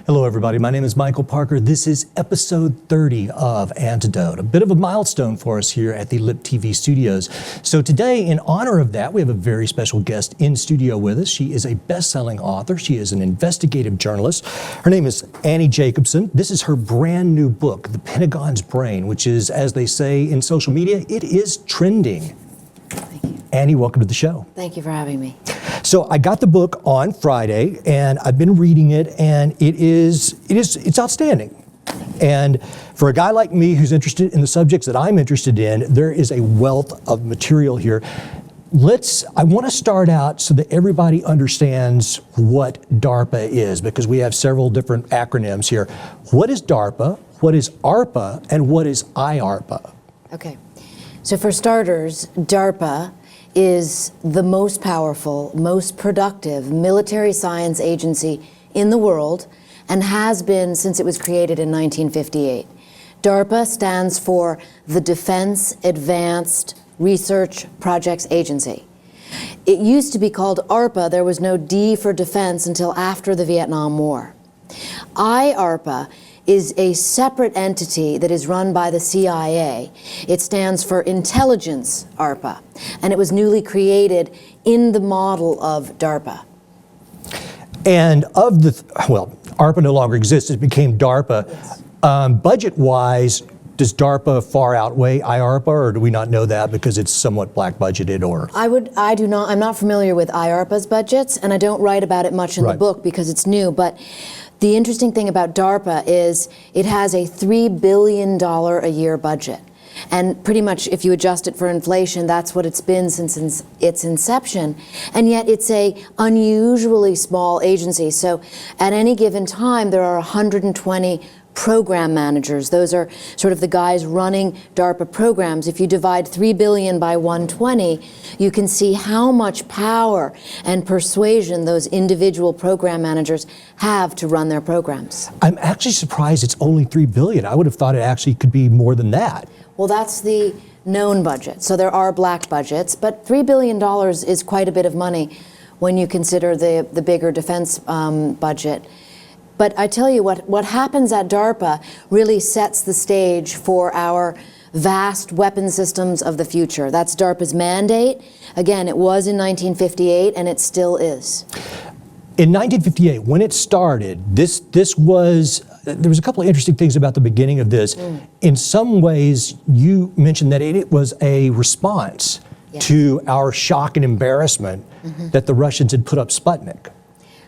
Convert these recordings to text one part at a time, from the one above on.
Hello everybody, my name is Michael Parker. This is episode 30 of Antidote, a bit of a milestone for us here at the Lip TV studios. So today, in honor of that, we have a very special guest in studio with us. She is a best-selling author. She is an investigative journalist. Her name is Annie Jacobsen. This is her brand new book, The Pentagon's Brain, which is, as they say in social media, it is trending. Thank you. Annie, welcome to the show. Thank you for having me. So I got the book on Friday, and I've been reading it, and it's outstanding. And for a guy like me who's interested in the subjects that I'm interested in, there is a wealth of material here. I want to start out so that everybody understands what DARPA is, because we have several different acronyms here. What is DARPA? What is ARPA? And what is IARPA? Okay. So for starters, DARPA is the most powerful, most productive military science agency in the world and has been since it was created in 1958. DARPA stands for the Defense Advanced Research Projects Agency. It used to be called ARPA. There was no D for defense until after the Vietnam War. IARPA is a separate entity that is run by the CIA. It stands for Intelligence ARPA, and it was newly created in the model of DARPA. And ARPA no longer exists, it became DARPA. Yes. Budget-wise, does DARPA far outweigh IARPA, or do we not know that because it's somewhat black budgeted? Or I'm not familiar with IARPA's budgets, and I don't write about it much in the book because it's new, but the interesting thing about DARPA is it has a $3 billion a year budget. And pretty much if you adjust it for inflation, that's what it's been since its inception. And yet it's a unusually small agency. So at any given time, there are 120 program managers. Those are sort of the guys running DARPA programs. If you divide 3 billion by 120, you can see how much power and persuasion those individual program managers have to run their programs. I'm actually surprised it's only 3 billion. I would have thought it actually could be more than that. Well, that's the known budget. So there are black budgets, but $3 billion is quite a bit of money when you consider the bigger defense budget. But I tell you what happens at DARPA really sets the stage for our vast weapon systems of the future. That's DARPA's mandate. Again, it was in 1958, and it still is. In 1958, when it started, there was a couple of interesting things about the beginning of this. In some ways, you mentioned that it was a response to our shock and embarrassment that the Russians had put up Sputnik.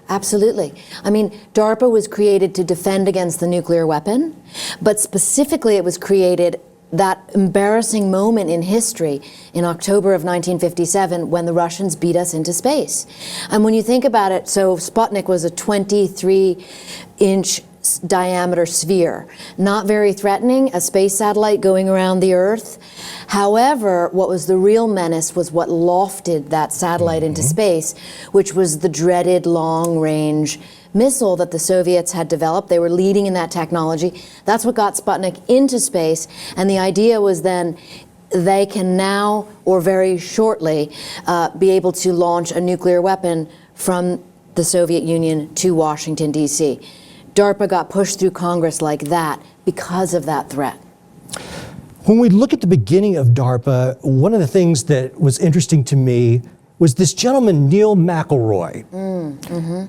Absolutely. I mean, DARPA was created to defend against the nuclear weapon, but specifically it was created that embarrassing moment in history in October of 1957 when the Russians beat us into space. And when you think about it, so Sputnik was a 23-inch diameter sphere, not very threatening, a space satellite going around the Earth. However, what was the real menace was what lofted that satellite into space, which was the dreaded long-range missile that the Soviets had developed. They were leading in that technology. That's what got Sputnik into space, and the idea was then they can now, or very shortly, be able to launch a nuclear weapon from the Soviet Union to Washington, D.C. DARPA got pushed through Congress like that because of that threat. When we look at the beginning of DARPA, one of the things that was interesting to me was this gentleman, Neil McElroy.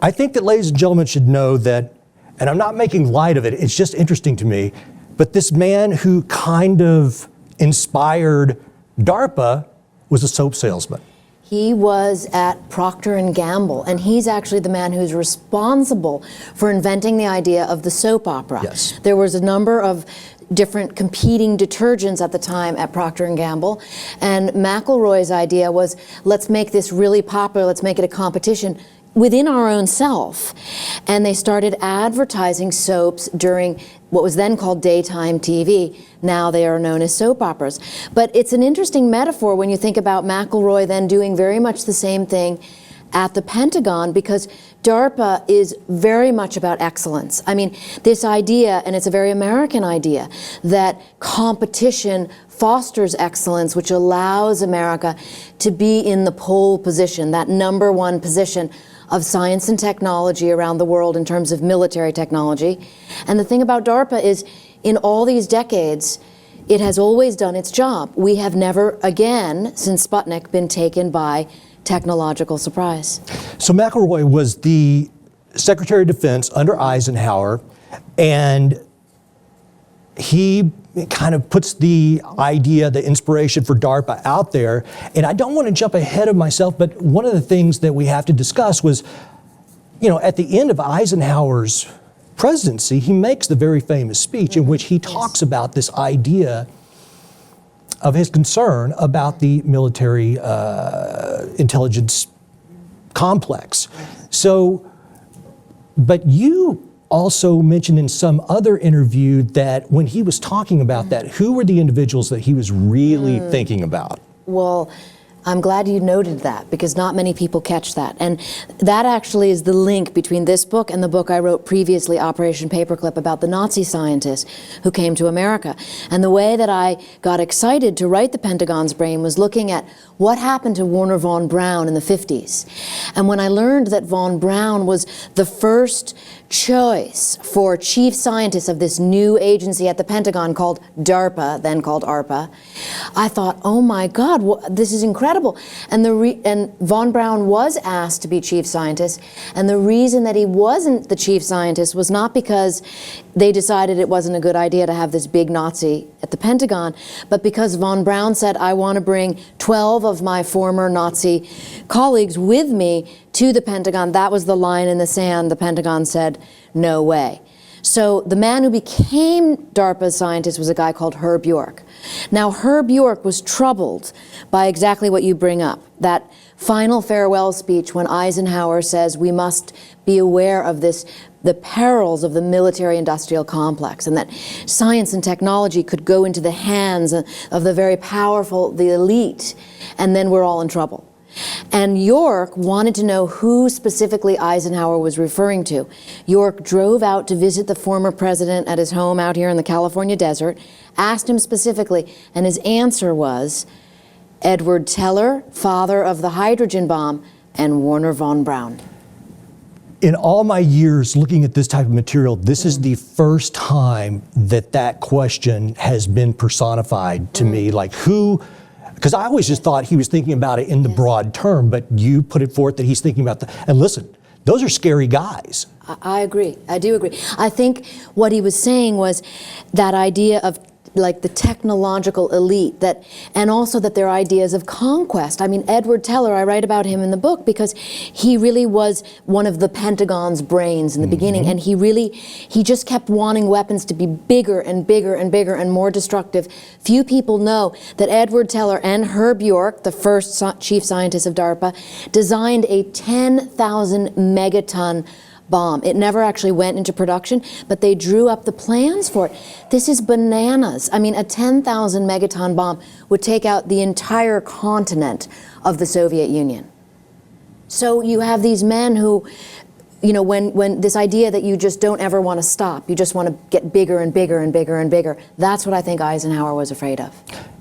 I think that ladies and gentlemen should know that, and I'm not making light of it, it's just interesting to me, but this man who kind of inspired DARPA was a soap salesman. He was at Procter & Gamble, and he's actually the man who's responsible for inventing the idea of the soap opera. Yes. There was a number of different competing detergents at the time at Procter & Gamble, and McElroy's idea was, let's make this really popular, let's make it a competition within our own self. And they started advertising soaps during what was then called daytime TV. Now they are known as soap operas. But it's an interesting metaphor when you think about McElroy then doing very much the same thing at the Pentagon, because DARPA is very much about excellence. I mean, this idea, and it's a very American idea, that competition fosters excellence, which allows America to be in the pole position, that #1 position of science and technology around the world in terms of military technology. And the thing about DARPA is, in all these decades, it has always done its job. We have never again, since Sputnik, been taken by technological surprise. So McElroy was the Secretary of Defense under Eisenhower, and he kind of puts the idea, the inspiration for DARPA out there. And I don't want to jump ahead of myself, but one of the things that we have to discuss was, you know, at the end of Eisenhower's presidency, he makes the very famous speech in which he talks about this idea of his concern about the military intelligence complex. So, but you also mentioned in some other interview that when he was talking about that, who were the individuals that he was really thinking about? Well, I'm glad you noted that, because not many people catch that. And that actually is the link between this book and the book I wrote previously, Operation Paperclip, about the Nazi scientists who came to America. And the way that I got excited to write The Pentagon's Brain was looking at what happened to Wernher von Braun in the 50s. And when I learned that von Braun was the first choice for chief scientist of this new agency at the Pentagon called DARPA, then called ARPA, I thought, oh my God, this is incredible. And von Braun was asked to be chief scientist, and the reason that he wasn't the chief scientist was not because they decided it wasn't a good idea to have this big Nazi at the Pentagon, but because von Braun said, I want to bring 12 of my former Nazi colleagues with me to the Pentagon. That was the line in the sand. The Pentagon said, no way. So the man who became DARPA's scientist was a guy called Herb York. Now, Herb York was troubled by exactly what you bring up, that final farewell speech when Eisenhower says we must be aware of this, the perils of the military-industrial complex, and that science and technology could go into the hands of the very powerful, the elite, and then we're all in trouble. And York wanted to know who specifically Eisenhower was referring to. York drove out to visit the former president at his home out here in the California desert, asked him specifically, and his answer was Edward Teller, father of the hydrogen bomb, and Wernher von Braun. In all my years looking at this type of material, this is the first time that that question has been personified to me. Like who, because I always just thought he was thinking about it in the broad term, but you put it forth that he's thinking about and listen, those are scary guys. I agree. I do agree. I think what he was saying was that idea of like the technological elite, that, and also that their ideas of conquest. I mean, Edward Teller, I write about him in the book because he really was one of the Pentagon's brains in the beginning, and he just kept wanting weapons to be bigger and bigger and bigger and more destructive. Few people know that Edward Teller and Herb York, the first chief scientist of DARPA, designed a 10,000 megaton bomb. It never actually went into production, but they drew up the plans for it. This is bananas. I mean, a 10,000 megaton bomb would take out the entire continent of the Soviet Union. So you have these men who, you know, when this idea that you just don't ever want to stop, you just want to get bigger and bigger and bigger and bigger, that's what I think Eisenhower was afraid of.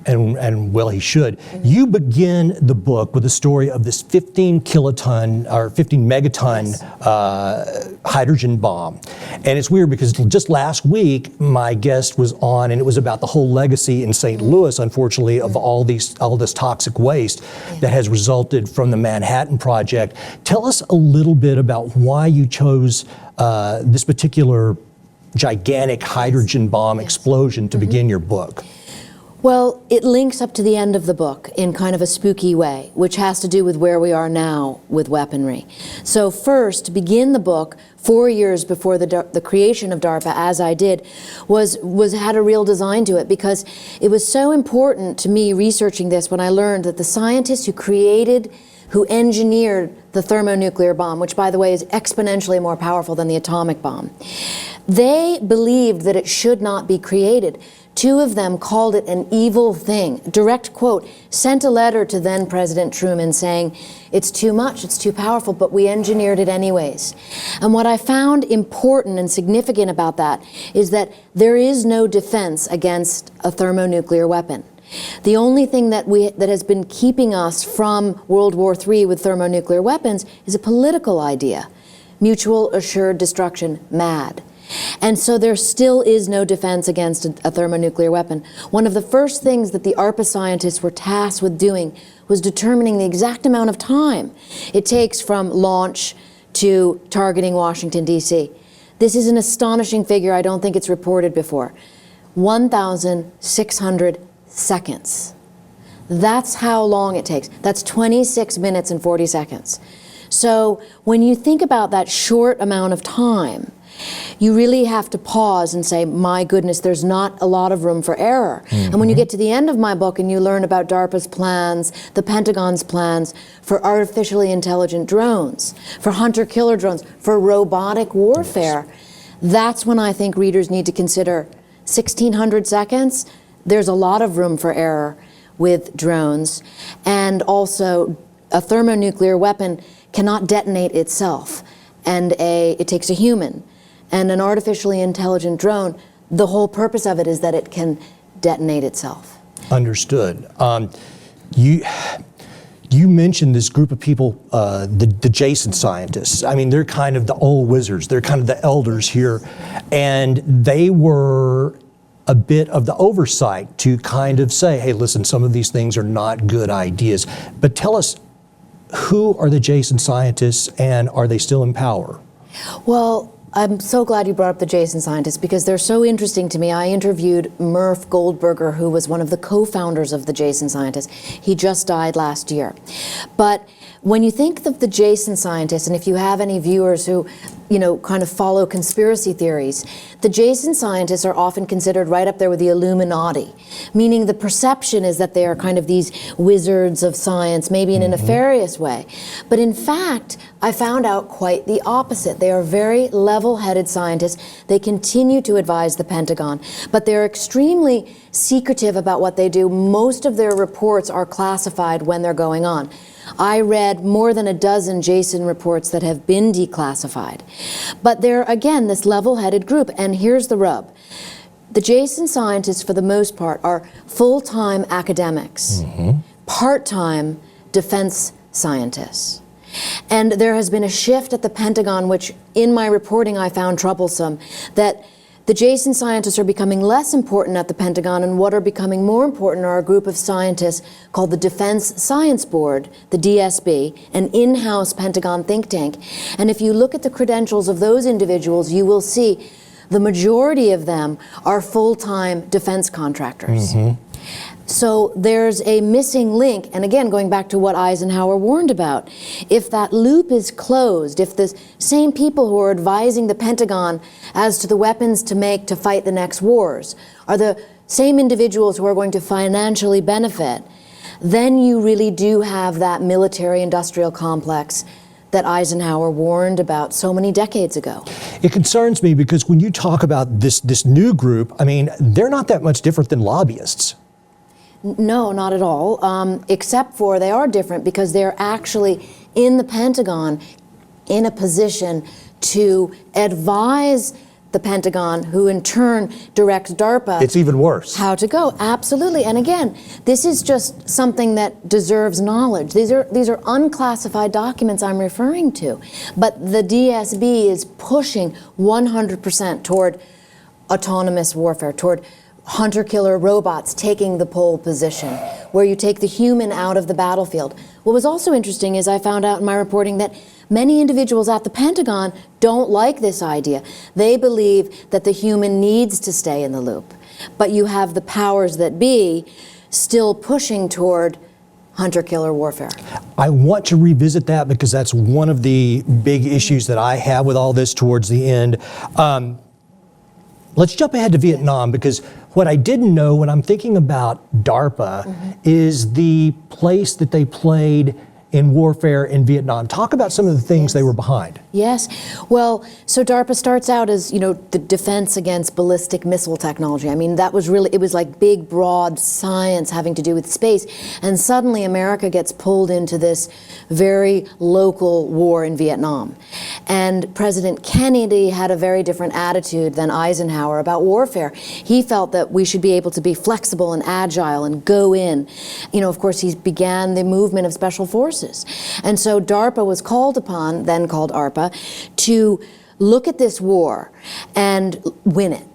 And well, he should. You begin the book with a story of this 15 kiloton or 15 megaton hydrogen bomb. And it's weird because just last week, my guest was on, and it was about the whole legacy in St. Louis, unfortunately, of all this toxic waste that has resulted from the Manhattan Project. Tell us a little bit about why you chose this particular gigantic hydrogen bomb explosion to begin your book. Well, it links up to the end of the book in kind of a spooky way, which has to do with where we are now with weaponry. So first, to begin the book, 4 years before the creation of DARPA, as I did, had a real design to it, because it was so important to me researching this when I learned that the scientists who engineered the thermonuclear bomb, which by the way is exponentially more powerful than the atomic bomb, they believed that it should not be created. Two of them called it an evil thing. Direct quote, sent a letter to then President Truman saying, it's too much, it's too powerful, but we engineered it anyways. And what I found important and significant about that is that there is no defense against a thermonuclear weapon. The only thing that has been keeping us from World War III with thermonuclear weapons is a political idea, mutual assured destruction, MAAD. And so there still is no defense against a thermonuclear weapon. One of the first things that the ARPA scientists were tasked with doing was determining the exact amount of time it takes from launch to targeting Washington, D.C. This is an astonishing figure. I don't think it's reported before. 1,600 seconds. That's how long it takes. That's 26 minutes and 40 seconds. So when you think about that short amount of time, you really have to pause and say, my goodness, there's not a lot of room for error. And when you get to the end of my book and you learn about DARPA's plans, the Pentagon's plans for artificially intelligent drones, for hunter-killer drones, for robotic warfare, that's when I think readers need to consider 1,600 seconds. There's a lot of room for error with drones. And also, a thermonuclear weapon cannot detonate itself. And it takes a human. And an artificially intelligent drone, the whole purpose of it is that it can detonate itself. Understood. You mentioned this group of people, the Jason scientists. I mean, they're kind of the old wizards. They're kind of the elders here. And they were a bit of the oversight to kind of say, hey, listen, some of these things are not good ideas. But tell us, who are the Jason scientists, and are they still in power? Well, I'm so glad you brought up the Jason scientists because they're so interesting to me. I interviewed Murph Goldberger, who was one of the co-founders of the Jason scientists. He just died last year. But when you think of the Jason scientists, and if you have any viewers who, kind of follow conspiracy theories, the Jason scientists are often considered right up there with the Illuminati, meaning the perception is that they are kind of these wizards of science, maybe in a nefarious way. But in fact, I found out quite the opposite. They are very level-headed scientists. They continue to advise the Pentagon, but they're extremely secretive about what they do. Most of their reports are classified when they're going on. I read more than a dozen Jason reports that have been declassified. But they're, again, this level-headed group. And here's the rub. The Jason scientists, for the most part, are full-time academics, part-time defense scientists. And there has been a shift at the Pentagon, which in my reporting I found troublesome, that the Jason scientists are becoming less important at the Pentagon, and what are becoming more important are a group of scientists called the Defense Science Board, the DSB, an in-house Pentagon think tank. And if you look at the credentials of those individuals, you will see the majority of them are full-time defense contractors. So there's a missing link, and again, going back to what Eisenhower warned about, if that loop is closed, if the same people who are advising the Pentagon as to the weapons to make to fight the next wars are the same individuals who are going to financially benefit, then you really do have that military-industrial complex that Eisenhower warned about so many decades ago. It concerns me because when you talk about this new group, I mean, they're not that much different than lobbyists. No, not at all, except for they are different because they're actually in the Pentagon in a position to advise the Pentagon, who in turn directs DARPA. It's even worse. How to go, absolutely. And again, this is just something that deserves knowledge. These are unclassified documents I'm referring to. But the DSB is pushing 100% toward autonomous warfare, toward hunter-killer robots taking the pole position, where you take the human out of the battlefield. What was also interesting is I found out in my reporting that many individuals at the Pentagon don't like this idea. They believe that the human needs to stay in the loop. But you have the powers that be still pushing toward hunter-killer warfare. I want to revisit that because that's one of the big issues that I have with all this towards the end. Let's jump ahead to Vietnam, because what I didn't know when I'm thinking about DARPA is the place that they played in warfare in Vietnam. Talk about some of the things they were behind. Yes. Well, so DARPA starts out as, you know, the defense against ballistic missile technology. I mean, that was really, it was like big, broad science having to do with space. And suddenly America gets pulled into this very local war in Vietnam. And President Kennedy had a very different attitude than Eisenhower about warfare. He felt that we should be able to be flexible and agile and go in. You know, of course, he began the movement of special forces. And so DARPA was called upon, then called ARPA, to look at this war and win it.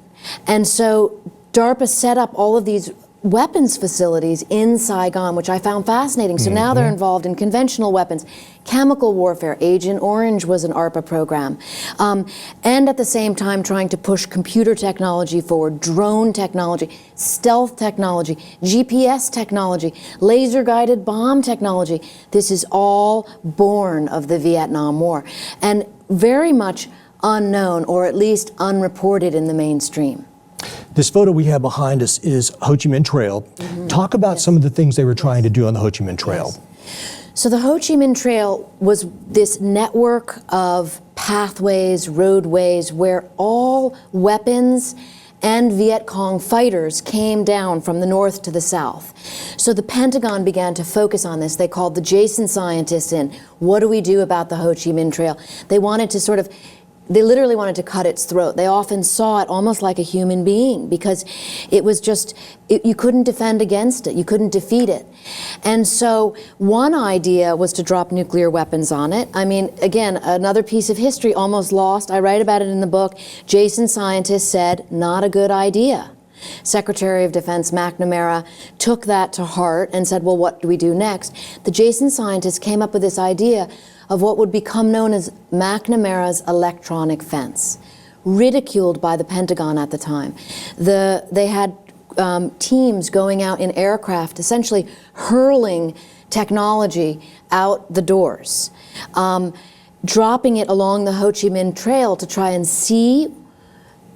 And so DARPA set up all of these weapons facilities in Saigon, which I found fascinating. So now they're involved in conventional weapons, chemical warfare. Agent Orange was an ARPA program. And at the same time trying to push computer technology forward, drone technology, stealth technology, GPS technology, laser-guided bomb technology. This is all born of the Vietnam War, and very much unknown, or at least unreported in the mainstream. This photo we have behind us is Ho Chi Minh Trail. Talk about some of the things they were trying to do on the Ho Chi Minh Trail. So the Ho Chi Minh Trail was this network of pathways, roadways, where all weapons and Viet Cong fighters came down from the north to the south. So the Pentagon began to focus on this. They called the Jason scientists in. What do we do about the Ho Chi Minh Trail? They wanted to sort of, they literally wanted to cut its throat. They often saw it almost like a human being, because it was just, you couldn't defend against it. You couldn't defeat it. And so one idea was to drop nuclear weapons on it. I mean, again, another piece of history almost lost. I write about it in the book. Jason scientists said, not a good idea. Secretary of Defense Macnamara took that to heart and said, well, what do we do next? The Jason scientists came up with this idea of what would become known as Macnamara's electronic fence, ridiculed by the Pentagon at the time. They had teams going out in aircraft, essentially hurling technology out the doors, dropping it along the Ho Chi Minh Trail to try and see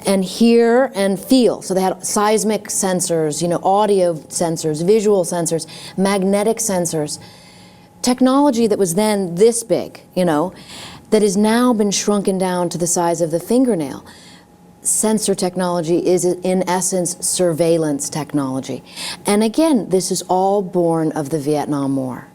and hear and feel. So they had seismic sensors, you know, audio sensors, visual sensors, magnetic sensors. Technology that was then this big, you know, that has now been shrunken down to the size of the fingernail. Sensor technology is, in essence, surveillance technology. And again, this is all born of the Vietnam War.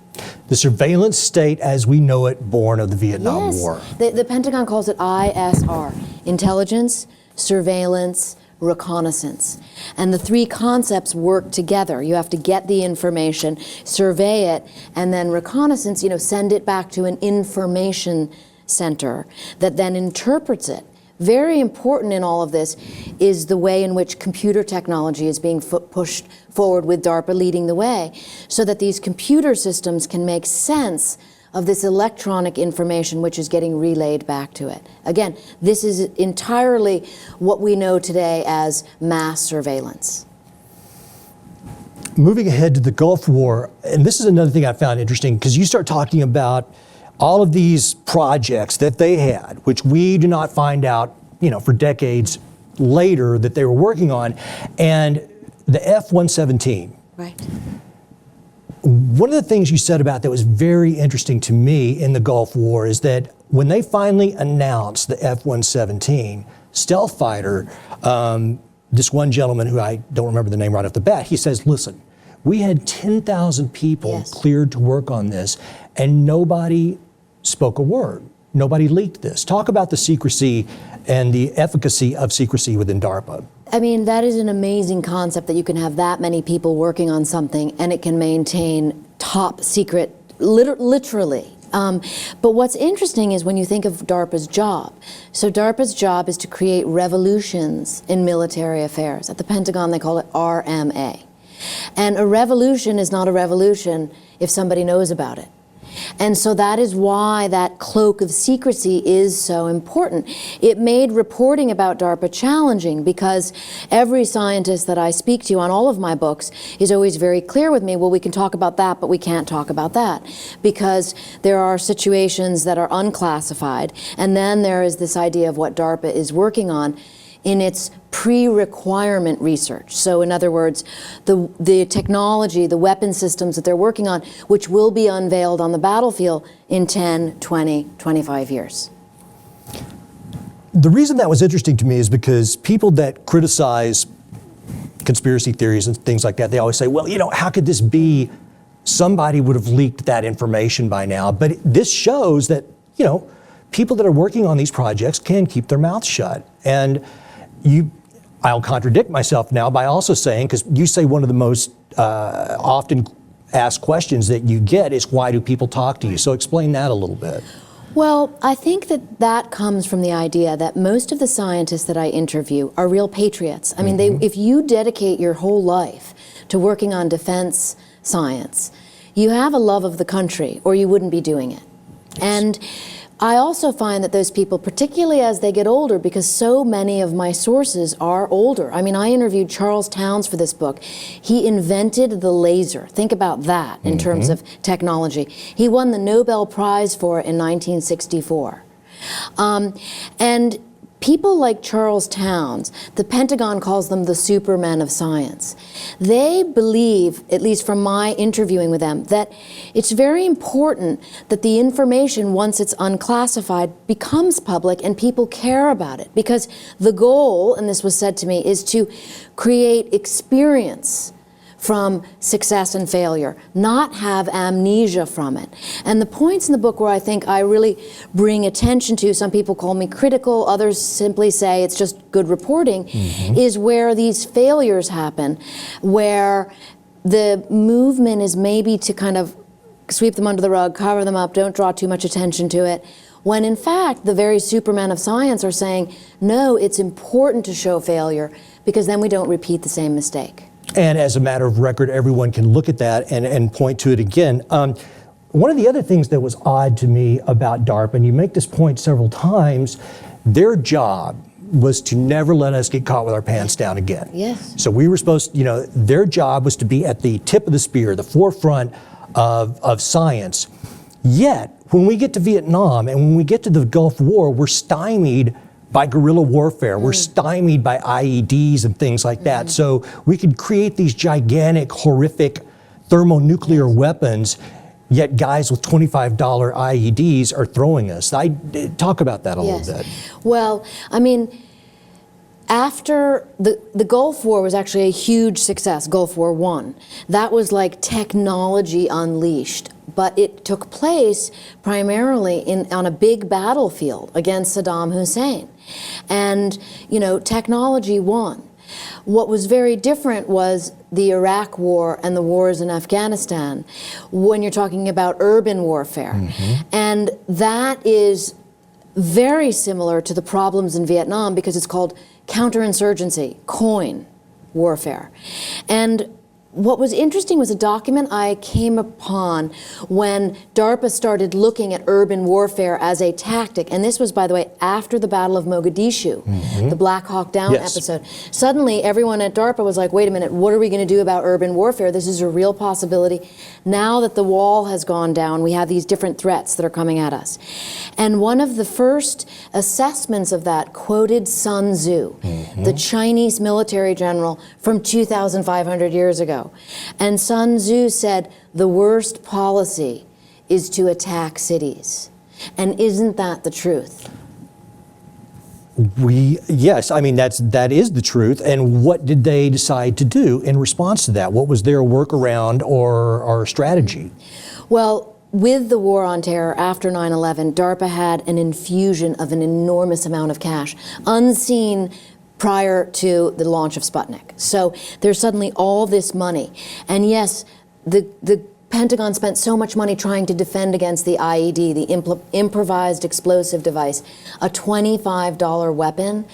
The surveillance state as we know it, born of the Vietnam War. The Pentagon calls it ISR, intelligence, surveillance, reconnaissance. And the three concepts work together. You have to get the information, survey it, and then reconnaissance, you know, send it back to an information center that then interprets it. Very important in all of this is the way in which computer technology is being pushed forward, with DARPA leading the way, so that these computer systems can make sense of this electronic information which is getting relayed back to it. Again, this is entirely what we know today as mass surveillance. Moving ahead to the Gulf War, and this is another thing I found interesting, because you start talking about all of these projects that they had, which we do not find out, you know, for decades later that they were working on, and the F-117. Right. One of the things you said about that was very interesting to me in the Gulf War is that when they finally announced the F-117 stealth fighter, this one gentleman who I don't remember the name right off the bat, he says, listen, we had 10,000 people cleared to work on this, and nobody spoke a word. Nobody leaked this. Talk about the secrecy and the efficacy of secrecy within DARPA. I mean, that is an amazing concept, that you can have that many people working on something and it can maintain top secret, literally. But what's interesting is when you think of DARPA's job. So DARPA's job is to create revolutions in military affairs. At the Pentagon, they call it RMA. And a revolution is not a revolution if somebody knows about it. And so that is why that cloak of secrecy is so important. It made reporting about DARPA challenging, because every scientist that I speak to on all of my books is always very clear with me, well, we can talk about that, but we can't talk about that, because there are situations that are unclassified. And then there is this idea of what DARPA is working on in its pre-requirement research. So in other words, the technology, the weapon systems that they're working on, which will be unveiled on the battlefield in 10, 20, 25 years. The reason that was interesting to me is because people that criticize conspiracy theories and things like that, they always say, well, how could this be? Somebody would have leaked that information by now. But this shows that, people that are working on these projects can keep their mouths shut. And I'll contradict myself now by also saying, because you say one of the most often asked questions that you get is, why do people talk to you? So explain that a little bit. Well, I think that comes from the idea that most of the scientists that I interview are real patriots. I mean, if you dedicate your whole life to working on defense science, you have a love of the country, or you wouldn't be doing it. And I also find that those people, particularly as they get older, because so many of my sources are older. I mean, I interviewed Charles Towns for this book. He invented the laser. Think about that in terms of technology. He won the Nobel Prize for it in 1964. And people like Charles Towns, the Pentagon calls them the supermen of science. They believe, at least from my interviewing with them, that it's very important that the information, once it's unclassified, becomes public and people care about it. Because the goal, and this was said to me, is to create experience from success and failure, not have amnesia from it. And the points in the book where I think I really bring attention to, some people call me critical, others simply say it's just good reporting, is where these failures happen, where the movement is maybe to kind of sweep them under the rug, cover them up, don't draw too much attention to it, when in fact the very supermen of science are saying, no, it's important to show failure, because then we don't repeat the same mistake. And as a matter of record, everyone can look at that and point to it again. One of the other things that was odd to me about DARPA, and you make this point several times, their job was to never let us get caught with our pants down again. Yes. So we were supposed to, their job was to be at the tip of the spear, the forefront of science. Yet, when we get to Vietnam and when we get to the Gulf War, we're stymied by guerrilla warfare. We're stymied by IEDs and things like that. So we could create these gigantic, horrific thermonuclear weapons, yet guys with $25 IEDs are throwing us. Talk about that a little bit. Well, I mean, after the Gulf War was actually a huge success, Gulf War I. That was like technology unleashed. But it took place primarily on a big battlefield against Saddam Hussein. And, technology won. What was very different was the Iraq War and the wars in Afghanistan, when you're talking about urban warfare. And that is very similar to the problems in Vietnam, because it's called counterinsurgency, COIN warfare. And what was interesting was a document I came upon when DARPA started looking at urban warfare as a tactic. And this was, by the way, after the Battle of Mogadishu, the Black Hawk Down episode. Suddenly, everyone at DARPA was like, wait a minute, what are we going to do about urban warfare? This is a real possibility. Now that the wall has gone down, we have these different threats that are coming at us. And one of the first assessments of that quoted Sun Tzu, the Chinese military general from 2,500 years ago. And Sun Tzu said, the worst policy is to attack cities. And isn't that the truth? Yes, I mean, that is the truth. And what did they decide to do in response to that? What was their workaround or strategy? Well, with the war on terror after 9/11, DARPA had an infusion of an enormous amount of cash, unseen prior to the launch of Sputnik. So there's suddenly all this money. And yes, the Pentagon spent so much money trying to defend against the IED, the improvised explosive device, a $25 weapon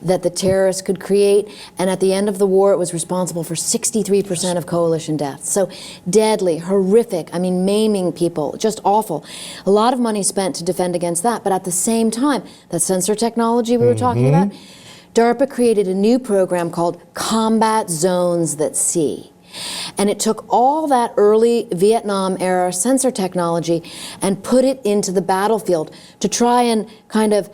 that the terrorists could create. And at the end of the war, it was responsible for 63% of coalition deaths. So deadly, horrific, I mean, maiming people, just awful. A lot of money spent to defend against that. But at the same time, that sensor technology we were talking about, DARPA created a new program called Combat Zones That See. And it took all that early Vietnam-era sensor technology and put it into the battlefield to try and kind of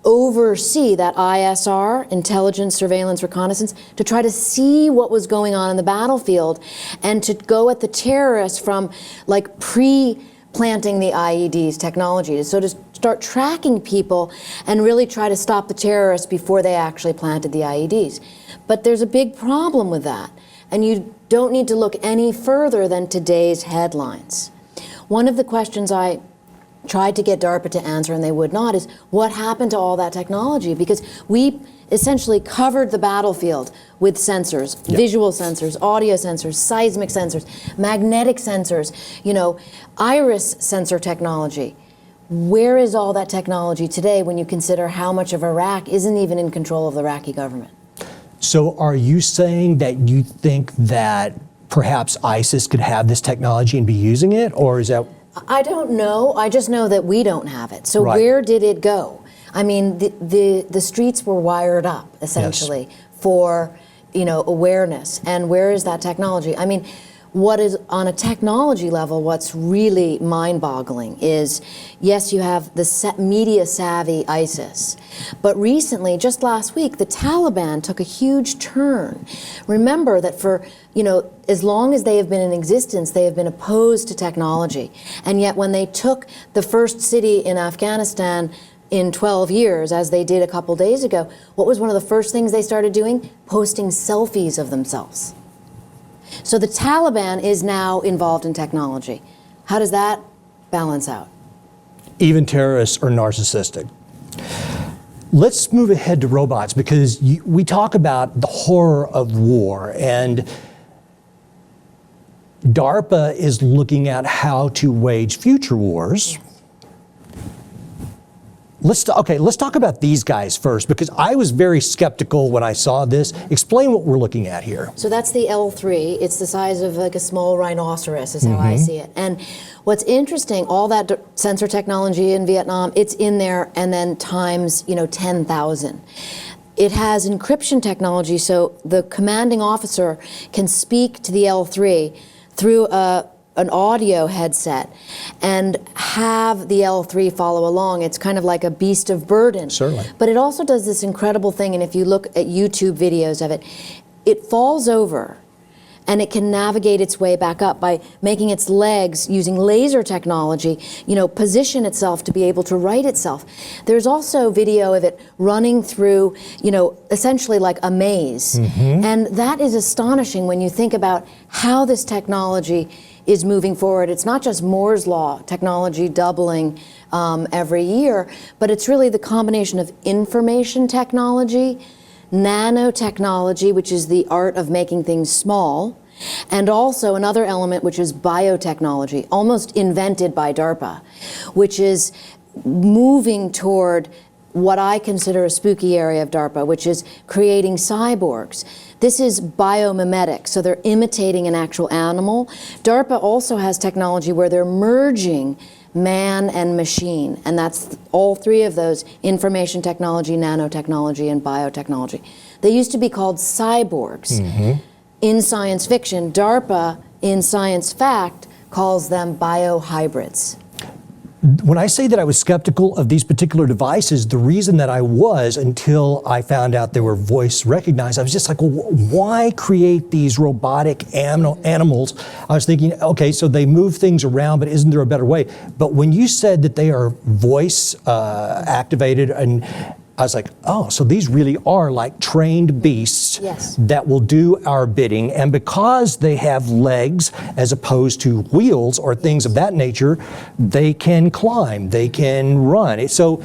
oversee that ISR, intelligence, surveillance, reconnaissance, to try to see what was going on in the battlefield and to go at the terrorists from like planting the IEDs technology, so to start tracking people and really try to stop the terrorists before they actually planted the IEDs. But there's a big problem with that, and you don't need to look any further than today's headlines. One of the questions I tried to get DARPA to answer, and they would not, is what happened to all that technology? Because we essentially covered the battlefield with sensors, visual sensors, audio sensors, seismic sensors, magnetic sensors, you know, iris sensor technology. Where is all that technology today when you consider how much of Iraq isn't even in control of the Iraqi government? So are you saying that you think that perhaps ISIS could have this technology and be using it, or is that? I don't know. I just know that we don't have it. So Right. where did it go? I mean, the streets were wired up essentially for, you know, awareness. And where is that technology? I mean, what is on a technology level, what's really mind-boggling is, yes, you have the media-savvy ISIS, but recently, just last week, the Taliban took a huge turn. Remember that for, you know, as long as they have been in existence, they have been opposed to technology. And yet when they took the first city in Afghanistan in 12 years, as they did a couple days ago, what was one of the first things they started doing? Posting selfies of themselves. So the Taliban is now involved in technology. How does that balance out? Even terrorists are narcissistic. Let's move ahead to robots, because we talk about the horror of war, and DARPA is looking at how to wage future wars. Let's talk about these guys first, because I was very skeptical when I saw this. Explain what we're looking at here. So that's the L3. It's the size of like a small rhinoceros is how I see it. And what's interesting, all that sensor technology in Vietnam, it's in there and then times, you know, 10,000. It has encryption technology, so the commanding officer can speak to the L3 through an audio headset and have the L3 follow along. It's kind of like a beast of burden. Certainly. But it also does this incredible thing, and if you look at YouTube videos of it, it falls over and it can navigate its way back up by making its legs, using laser technology, you know, position itself to be able to right itself. There's also video of it running through, you know, essentially like a maze. And that is astonishing when you think about how this technology is moving forward. It's not just Moore's law, technology doubling every year, but it's really the combination of information technology, nanotechnology, which is the art of making things small, and also another element, which is biotechnology, almost invented by DARPA, which is moving toward what I consider a spooky area of DARPA, which is creating cyborgs. This is biomimetic, so they're imitating an actual animal. DARPA also has technology where they're merging man and machine, and that's all three of those: information technology, nanotechnology, and biotechnology. They used to be called cyborgs in science fiction. DARPA, in science fact, calls them biohybrids. When I say that I was skeptical of these particular devices, the reason that I was, until I found out they were voice recognized, I was just like, well, why create these robotic animals? I was thinking, okay, so they move things around, but isn't there a better way? But when you said that they are voice activated, and I was like, oh, so these really are like trained beasts that will do our bidding. And because they have legs as opposed to wheels or things of that nature, they can climb, they can run. So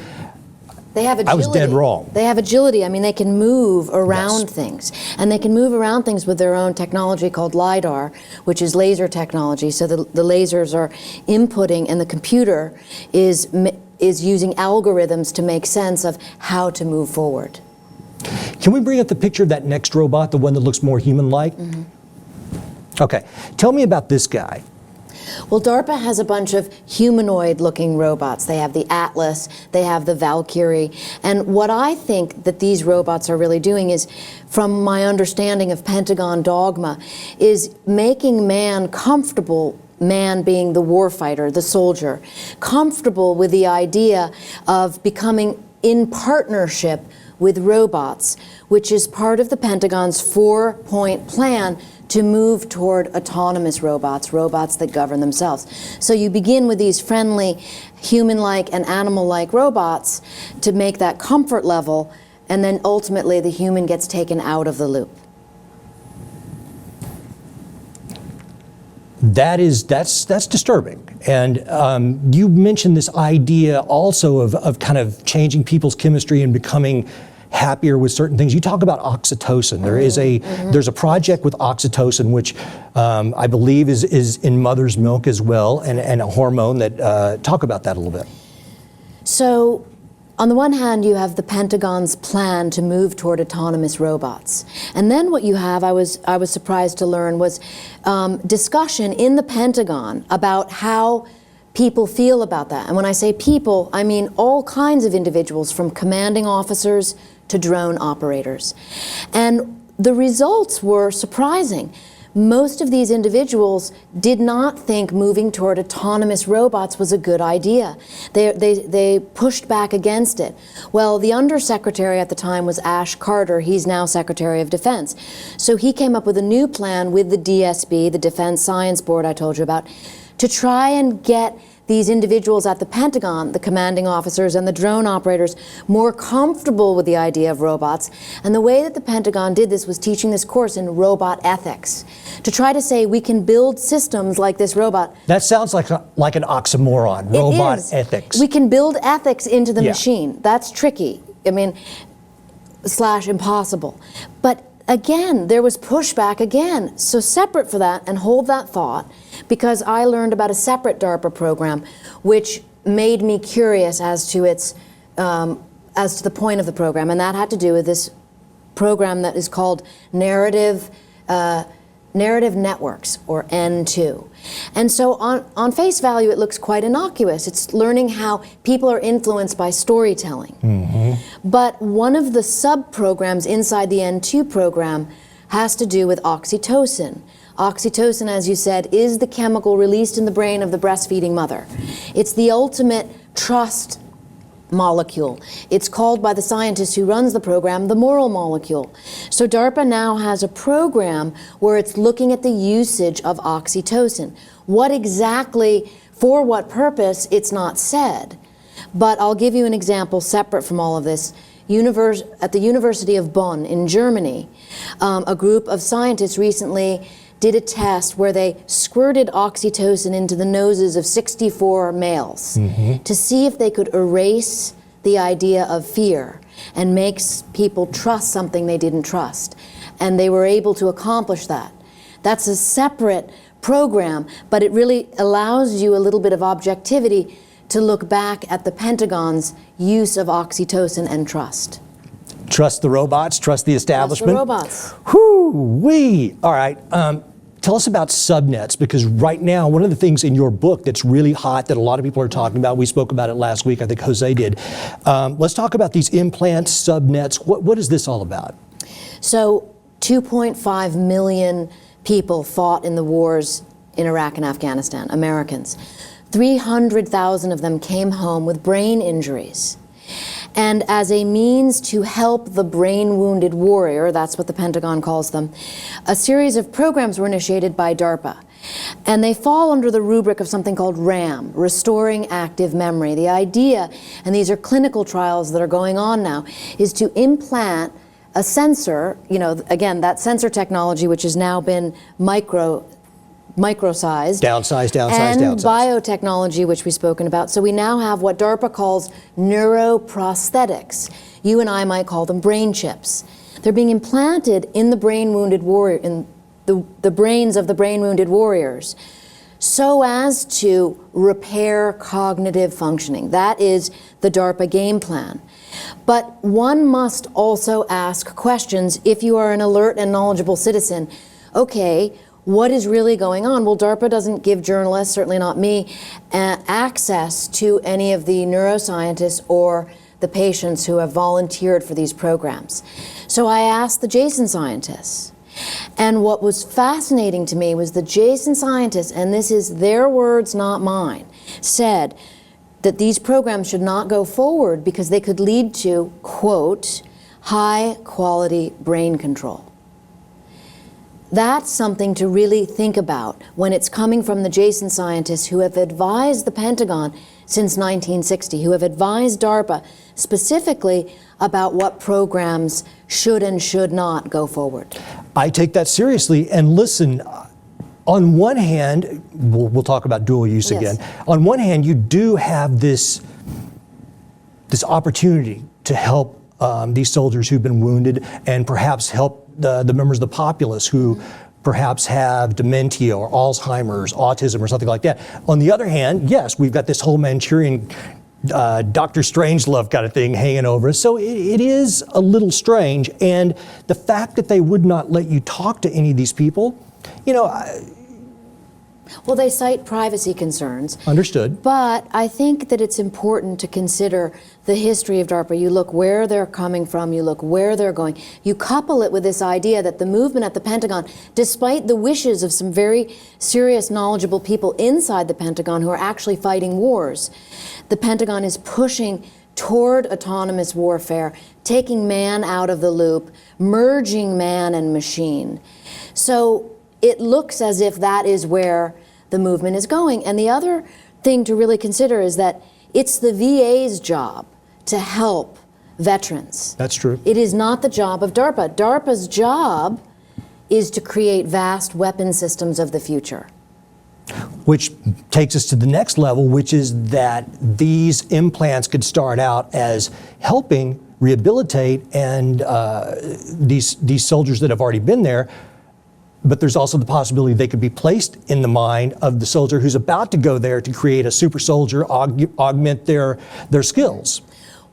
they have agility. I was dead wrong. They have agility. I mean, they can move around things. And they can move around things with their own technology called LiDAR, which is laser technology. So the lasers are inputting, and the computer is using algorithms to make sense of how to move forward. Can we bring up the picture of that next robot, the one that looks more human-like? Okay, tell me about this guy. Well, DARPA has a bunch of humanoid-looking robots. They have the Atlas, they have the Valkyrie, and what I think that these robots are really doing is, from my understanding of Pentagon dogma, is making man comfortable, man being the warfighter, the soldier, comfortable with the idea of becoming in partnership with robots, which is part of the Pentagon's 4-point plan to move toward autonomous robots, robots that govern themselves. So you begin with these friendly, human-like and animal-like robots to make that comfort level, and then ultimately the human gets taken out of the loop. That's disturbing. And you mentioned this idea also of kind of changing people's chemistry and becoming happier with certain things. You talk about oxytocin. There's a project with oxytocin, which I believe is in mother's milk as well, and a hormone that, talk about that a little bit. So, on the one hand, you have the Pentagon's plan to move toward autonomous robots. And then what you have, I was surprised to learn, was discussion in the Pentagon about how people feel about that. And when I say people, I mean all kinds of individuals, from commanding officers to drone operators. And the results were surprising. Most of these individuals did not think moving toward autonomous robots was a good idea. They pushed back against it. Well, the undersecretary at the time was Ash Carter. He's now Secretary of Defense. So he came up with a new plan with the DSB, the Defense Science Board I told you about, to try and get these individuals at the Pentagon, the commanding officers and the drone operators, more comfortable with the idea of robots. And the way that the Pentagon did this was teaching this course in robot ethics, to try to say we can build systems like this robot. That sounds like an oxymoron, robot ethics. We can build ethics into the machine. That's tricky. I mean, / impossible. But again, there was pushback again. So separate for that, and hold that thought, because I learned about a separate DARPA program which made me curious as to its as to the point of the program, and that had to do with this program that is called narrative networks, or N2. And so on face value, it looks quite innocuous. It's learning how people are influenced by storytelling. Mm-hmm. But one of the sub-programs inside the N2 program has to do with oxytocin. Oxytocin, as you said, is the chemical released in the brain of the breastfeeding mother. It's the ultimate trust molecule. It's called by the scientist who runs the program the moral molecule. So DARPA now has a program where it's looking at the usage of oxytocin. What exactly, for what purpose, it's not said. But I'll give you an example separate from all of this. At the University of Bonn in Germany, a group of scientists recently did a test where they squirted oxytocin into the noses of 64 males to see if they could erase the idea of fear and make people trust something they didn't trust. And they were able to accomplish that. That's a separate program, but it really allows you a little bit of objectivity to look back at the Pentagon's use of oxytocin and trust. Trust the robots, trust the establishment. Trust the robots. Whoo-wee. All right. Tell us about subnets, because right now, one of the things in your book that's really hot that a lot of people are talking about, we spoke about it last week, I think Jose did. Let's talk about these implants, subnets. What is this all about? So 2.5 million people fought in the wars in Iraq and Afghanistan, Americans. 300,000 of them came home with brain injuries. And as a means to help the brain-wounded warrior, that's what the Pentagon calls them, a series of programs were initiated by DARPA. And they fall under the rubric of something called RAM, Restoring Active Memory. The idea, and these are clinical trials that are going on now, is to implant a sensor, again, that sensor technology which has now been microsized. Downsized. And biotechnology, which we've spoken about. So we now have what DARPA calls neuroprosthetics. You and I might call them brain chips. They're being implanted in the brain-wounded warrior, in the brains of the brain-wounded warriors, so as to repair cognitive functioning. That is the DARPA game plan. But one must also ask questions if you are an alert and knowledgeable citizen. Okay, what is really going on? Well, DARPA doesn't give journalists, certainly not me, access to any of the neuroscientists or the patients who have volunteered for these programs. So I asked the Jason scientists. And what was fascinating to me was the Jason scientists, and this is their words, not mine, said that these programs should not go forward because they could lead to, quote, high quality brain control. That's something to really think about when it's coming from the Jason scientists who have advised the Pentagon since 1960, who have advised DARPA specifically about what programs should and should not go forward. I take that seriously, and listen, on one hand, we'll talk about dual use again. On one hand, you do have this opportunity to help these soldiers who've been wounded, and perhaps help the members of the populace who perhaps have dementia or Alzheimer's, autism, or something like that. On the other hand, yes, we've got this whole Manchurian Dr. Strangelove kind of thing hanging over us. So it is a little strange. And the fact that they would not let you talk to any of these people, you know, well, they cite privacy concerns. Understood. But I think that it's important to consider the history of DARPA. You look where they're coming from, you look where they're going. You couple it with this idea that the movement at the Pentagon, despite the wishes of some very serious, knowledgeable people inside the Pentagon who are actually fighting wars, the Pentagon is pushing toward autonomous warfare, taking man out of the loop, merging man and machine. So it looks as if that is where the movement is going. And the other thing to really consider is that it's the VA's job to help veterans. That's true. It is not the job of DARPA. DARPA's job is to create vast weapon systems of the future. Which takes us to the next level, which is that these implants could start out as helping rehabilitate and these soldiers that have already been there. But there's also the possibility they could be placed in the mind of the soldier who's about to go there to create a super soldier, augment their skills.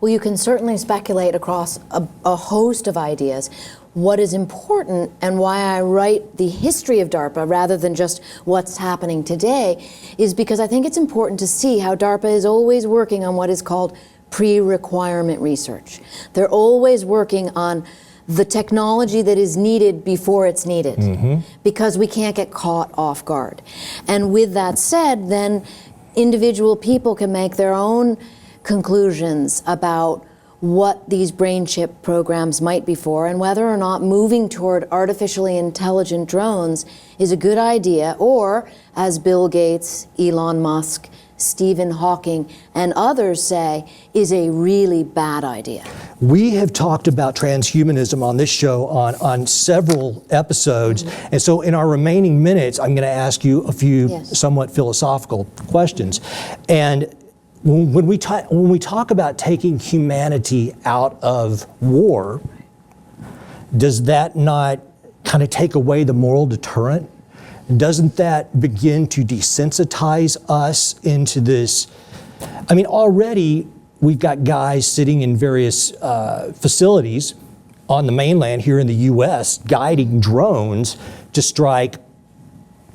Well, you can certainly speculate across a host of ideas. What is important, and why I write the history of DARPA rather than just what's happening today, is because I think it's important to see how DARPA is always working on what is called pre-requirement research. They're always working on the technology that is needed before it's needed, because we can't get caught off guard. And with that said, then individual people can make their own conclusions about what these brain chip programs might be for, and whether or not moving toward artificially intelligent drones is a good idea, or, as Bill Gates, Elon Musk, Stephen Hawking, and others say, is a really bad idea. We have talked about transhumanism on this show on several episodes, and so in our remaining minutes, I'm going to ask you a few somewhat philosophical questions. And when we talk about taking humanity out of war, does that not kind of take away the moral deterrent? Doesn't that begin to desensitize us into this? I mean, already we've got guys sitting in various facilities on the mainland here in the U.S. guiding drones to strike.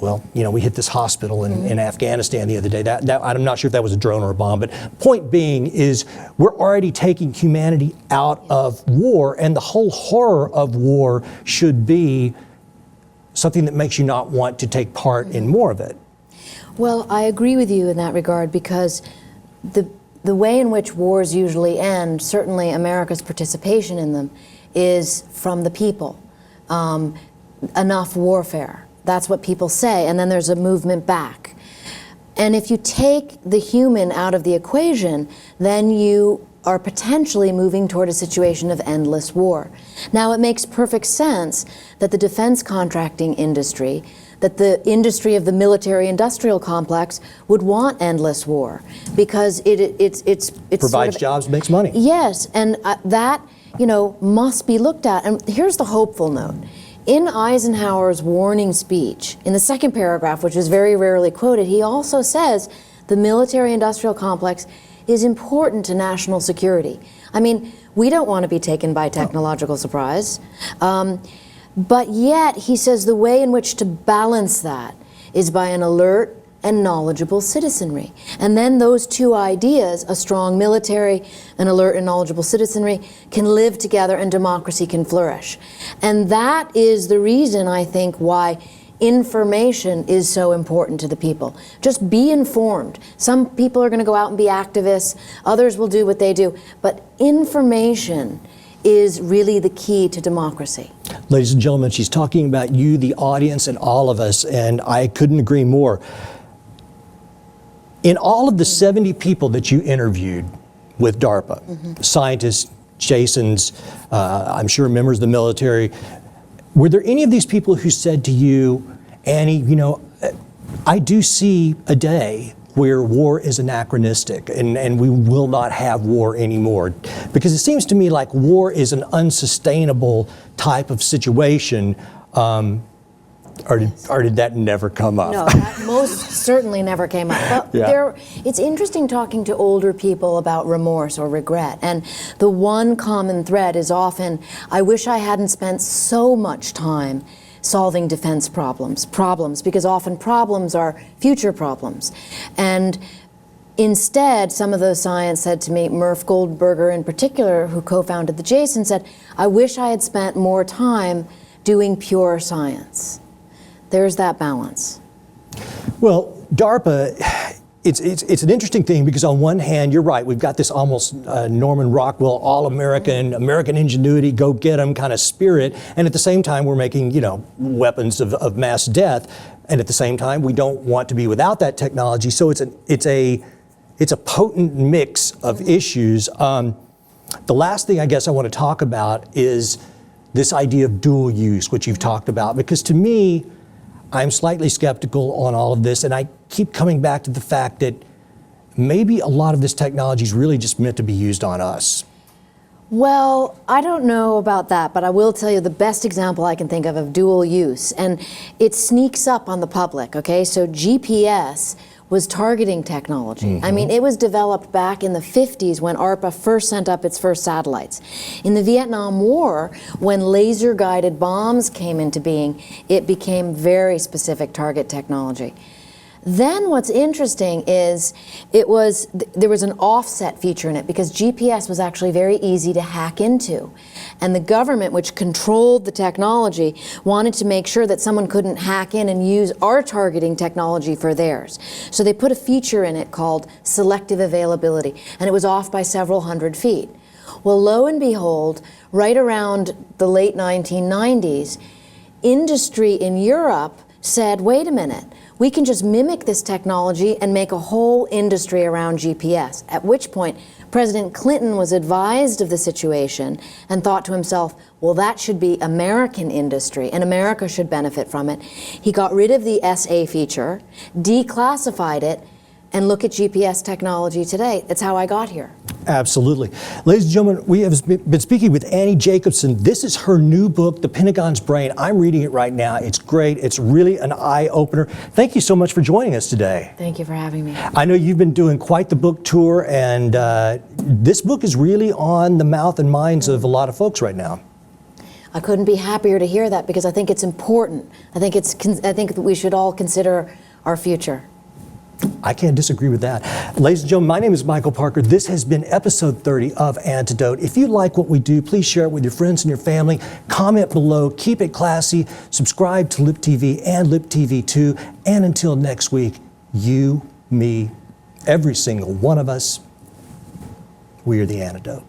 Well, you know, we hit this hospital in Afghanistan the other day. That I'm not sure if that was a drone or a bomb, but point being is we're already taking humanity out of war, and the whole horror of war should be something that makes you not want to take part in more of it. Well, I agree with you in that regard, because the way in which wars usually end, certainly America's participation in them, is from the people. Enough warfare. That's what people say, and then there's a movement back. And if you take the human out of the equation, then you are potentially moving toward a situation of endless war. Now, it makes perfect sense that the defense contracting industry, that the industry of the military-industrial complex would want endless war, because it's provides sort of, jobs, makes money. Yes, and that, you know, must be looked at. And here's the hopeful note. In Eisenhower's warning speech, in the second paragraph, which is very rarely quoted, he also says the military-industrial complex is important to national security. I mean, we don't want to be taken by technological surprise. But yet, he says the way in which to balance that is by an alert and knowledgeable citizenry. And then those two ideas, a strong military, an alert and knowledgeable citizenry, can live together and democracy can flourish. And that is the reason, I think, why information is so important to the people. Just be informed. Some people are going to go out and be activists, others will do what they do, but information is really the key to democracy. Ladies and gentlemen, she's talking about you, the audience, and all of us, and I couldn't agree more. In all of the 70 people that you interviewed with DARPA, scientists, Jasons, I'm sure members of the military, were there any of these people who said to you, Annie, you know, I do see a day where war is anachronistic and we will not have war anymore? Because it seems to me like war is an unsustainable type of situation. Or did that never come up? No, that most certainly never came up. But it's interesting talking to older people about remorse or regret. And the one common thread is often, I wish I hadn't spent so much time solving defense problems, because often problems are future problems. And instead, some of those science said to me, Murph Goldberger in particular, who co-founded the Jason, said, I wish I had spent more time doing pure science. There's that balance. Well, DARPA, it's an interesting thing because on one hand, you're right, we've got this almost Norman Rockwell, all-American, American ingenuity, go get 'em kind of spirit, and at the same time we're making, you know, weapons of mass death, and at the same time we don't want to be without that technology, so it's a potent mix of issues. The last thing I guess I want to talk about is this idea of dual use, which you've talked about, because to me, I'm slightly skeptical on all of this, and I keep coming back to the fact that maybe a lot of this technology is really just meant to be used on us. Well, I don't know about that, but I will tell you the best example I can think of dual use, and it sneaks up on the public, okay? So GPS was targeting technology. I mean, it was developed back in the 50s when ARPA first sent up its first satellites. In the Vietnam War, when laser-guided bombs came into being, it became very specific target technology. Then what's interesting is there was an offset feature in it because GPS was actually very easy to hack into. And the government, which controlled the technology, wanted to make sure that someone couldn't hack in and use our targeting technology for theirs. So they put a feature in it called selective availability, and it was off by several hundred feet. Well, lo and behold, right around the late 1990s, industry in Europe said, wait a minute, we can just mimic this technology and make a whole industry around GPS, at which point President Clinton was advised of the situation and thought to himself, well, that should be American industry and America should benefit from it. He got rid of the SA feature, declassified it, and look at GPS technology today. That's how I got here. Absolutely. Ladies and gentlemen, we have been speaking with Annie Jacobsen. This is her new book, The Pentagon's Brain. I'm reading it right now. It's great. It's really an eye-opener. Thank you so much for joining us today. Thank you for having me. I know you've been doing quite the book tour, and this book is really on the mouth and minds of a lot of folks right now. I couldn't be happier to hear that because I think it's important. I think that we should all consider our future. I can't disagree with that. Ladies and gentlemen, my name is Michael Parker. This has been episode 30 of Antidote. If you like what we do, please share it with your friends and your family. Comment below, keep it classy, subscribe to Lip TV and Lip TV 2. And until next week, you, me, every single one of us, we are the antidote.